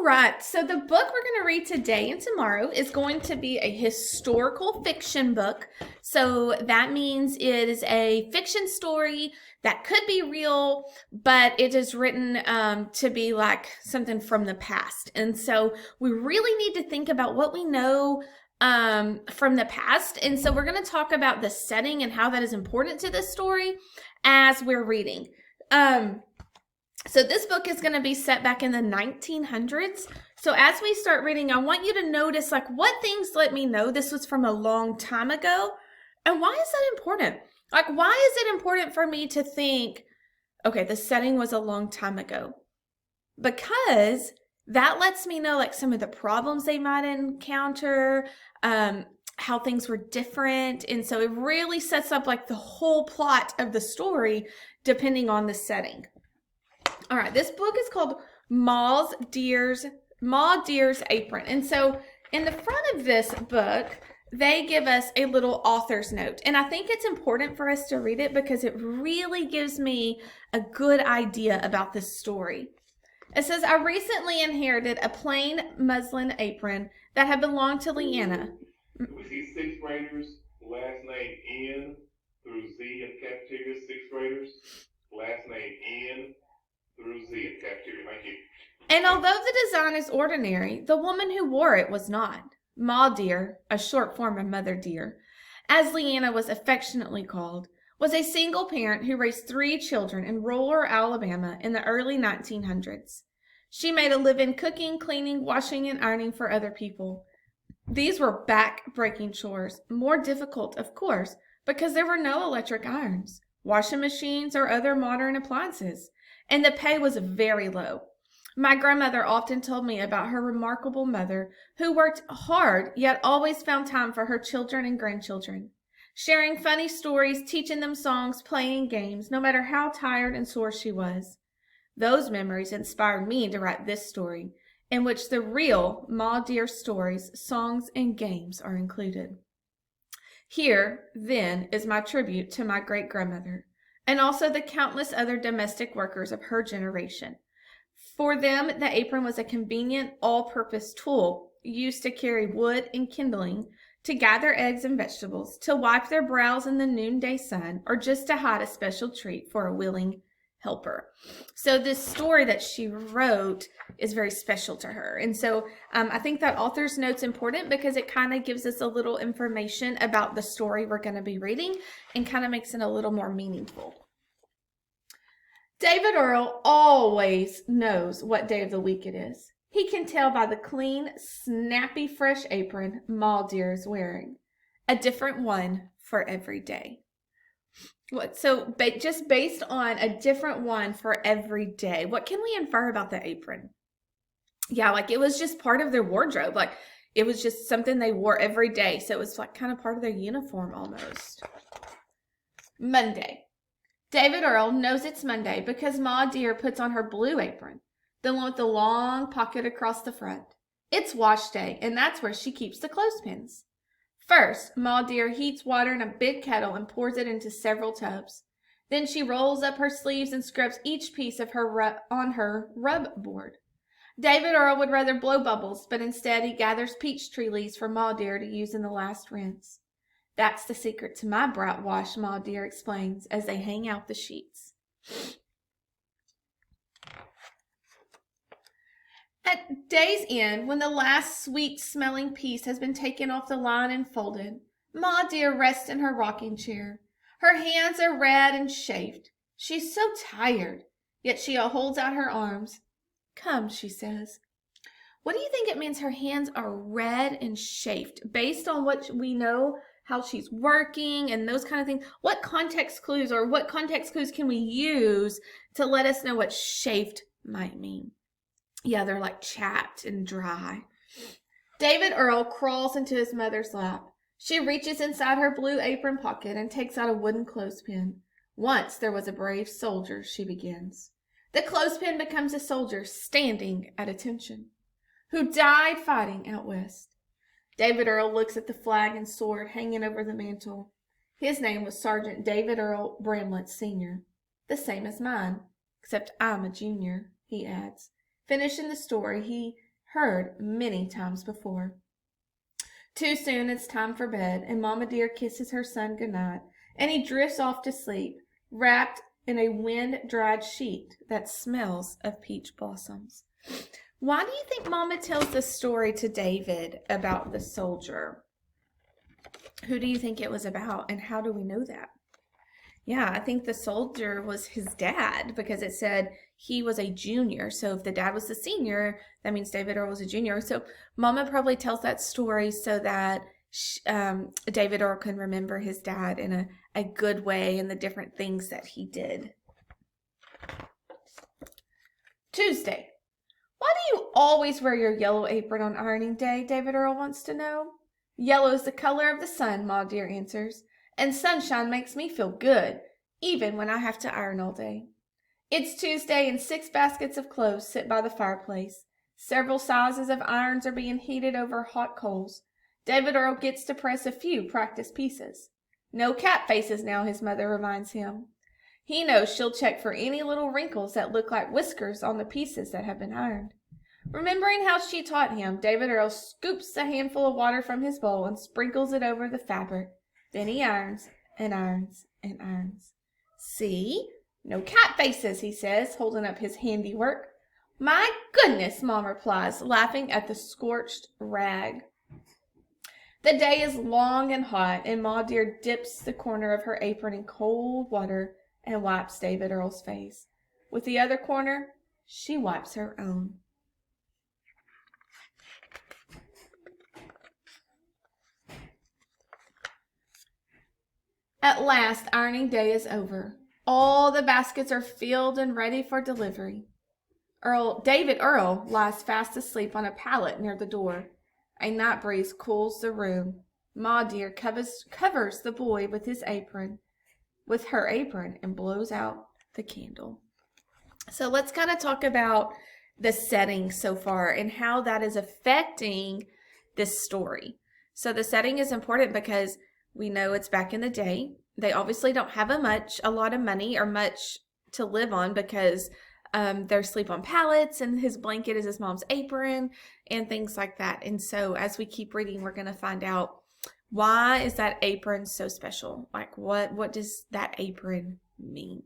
All right, so the book we're going to read today and tomorrow is going to be a historical fiction book. So that means it is a fiction story that could be real, but it is written to be like something from the past. And so we really need to think about what we know from the past. And so we're going to talk about the setting and how that is important to this story as we're reading. So this book is going to be set back in the 1900s. So as we start reading, I want you to notice like what things let me know this was from a long time ago. And why is that important? Like, why is it important for me to think, okay, the setting was a long time ago? Because that lets me know like some of the problems they might encounter, how things were different. And so it really sets up like the whole plot of the story depending on the setting. All right, this book is called Ma Dear's Apron. And so in the front of this book, they give us a little author's note. And I think it's important for us to read it because it really gives me a good idea about this story. It says, I recently inherited a plain muslin apron that had belonged to Leanna. We see sixth graders, last name N through Z in cafeteria, sixth graders, last name N through Z in cafeteria. Thank you. And although the design is ordinary, the woman who wore it was not. Ma Dear, a short form of Mother Dear, as Leanna was affectionately called, was a single parent who raised 3 children in rural Alabama in the early 1900s. She made a living cooking, cleaning, washing, and ironing for other people. These were back-breaking chores, more difficult, of course, because there were no electric irons, washing machines, or other modern appliances, and the pay was very low. My grandmother often told me about her remarkable mother, who worked hard yet always found time for her children and grandchildren, sharing funny stories, teaching them songs, playing games, no matter how tired and sore she was. Those memories inspired me to write this story, in which the real Ma Dear stories, songs, and games are included. Here, then, is my tribute to my great-grandmother, and also the countless other domestic workers of her generation. For them, the apron was a convenient, all-purpose tool used to carry wood and kindling, to gather eggs and vegetables, to wipe their brows in the noonday sun, or just to hide a special treat for a willing helper. So this story that she wrote is very special to her. And so I think that author's note's important because it kind of gives us a little information about the story we're going to be reading and kind of makes it a little more meaningful. David Earl always knows what day of the week it is. He can tell by the clean, snappy, fresh apron Ma Dear is wearing. A different one for every day. So just based on a different one for every day, what can we infer about the apron? Yeah, like it was just part of their wardrobe. Like it was just something they wore every day. So it was like kind of part of their uniform almost. Monday. David Earl knows it's Monday because Ma Dear puts on her blue apron, the one with the long pocket across the front. It's wash day, and that's where she keeps the clothespins. First, Ma Dear heats water in a big kettle and pours it into several tubs. Then she rolls up her sleeves and scrubs each piece of her on her rub board. David Earl would rather blow bubbles, but instead he gathers peach tree leaves for Ma Dear to use in the last rinse. That's the secret to my bright wash, Ma Dear explains as they hang out the sheets. At day's end, when the last sweet-smelling piece has been taken off the line and folded, Ma Dear rests in her rocking chair. Her hands are red and chafed. She's so tired, yet she holds out her arms. Come, she says. What do you think it means her hands are red and chafed? Based on what we know, how she's working and those kind of things, what context clues can we use to let us know what chafed might mean? Yeah, they're like chapped and dry. David Earl crawls into his mother's lap. She reaches inside her blue apron pocket and takes out a wooden clothespin. Once there was a brave soldier, she begins. The clothespin becomes a soldier standing at attention, who died fighting out west. David Earl looks at the flag and sword hanging over the mantel. His name was Sergeant David Earl Bramlett, Sr., the same as mine, except I'm a junior, he adds. Finishing the story, he heard many times before. Too soon it's time for bed, and Mama Dear kisses her son goodnight, and he drifts off to sleep, wrapped in a wind-dried sheet that smells of peach blossoms. Why do you think Mama tells this story to David about the soldier? Who do you think it was about, and how do we know that? Yeah, I think the soldier was his dad because it said he was a junior. So if the dad was the senior, that means David Earl was a junior. So Mama probably tells that story so that David Earl can remember his dad in a good way and the different things that he did. Tuesday. Why do you always wear your yellow apron on ironing day? David Earl wants to know. Yellow is the color of the sun, Ma Dear answers. And sunshine makes me feel good, even when I have to iron all day. It's Tuesday and 6 baskets of clothes sit by the fireplace. Several sizes of irons are being heated over hot coals. David Earl gets to press a few practice pieces. No cat faces now, his mother reminds him. He knows she'll check for any little wrinkles that look like whiskers on the pieces that have been ironed. Remembering how she taught him, David Earl scoops a handful of water from his bowl and sprinkles it over the fabric. Then he irons and irons and irons. See? No cat faces, he says, holding up his handiwork. My goodness, Mom replies, laughing at the scorched rag. The day is long and hot, and Ma Dear dips the corner of her apron in cold water and wipes David Earl's face. With the other corner, she wipes her own. At last, ironing day is over. All the baskets are filled and ready for delivery. David Earl lies fast asleep on a pallet near the door. A night breeze cools the room. Ma Dear covers the boy with her apron, and blows out the candle. So let's kind of talk about the setting so far and how that is affecting this story. So the setting is important because we know it's back in the day. They obviously don't have a lot of money or much to live on because they're asleep on pallets, and his blanket is his mom's apron and things like that. And so as we keep reading, we're going to find out, why is that apron so special? Like what does that apron mean?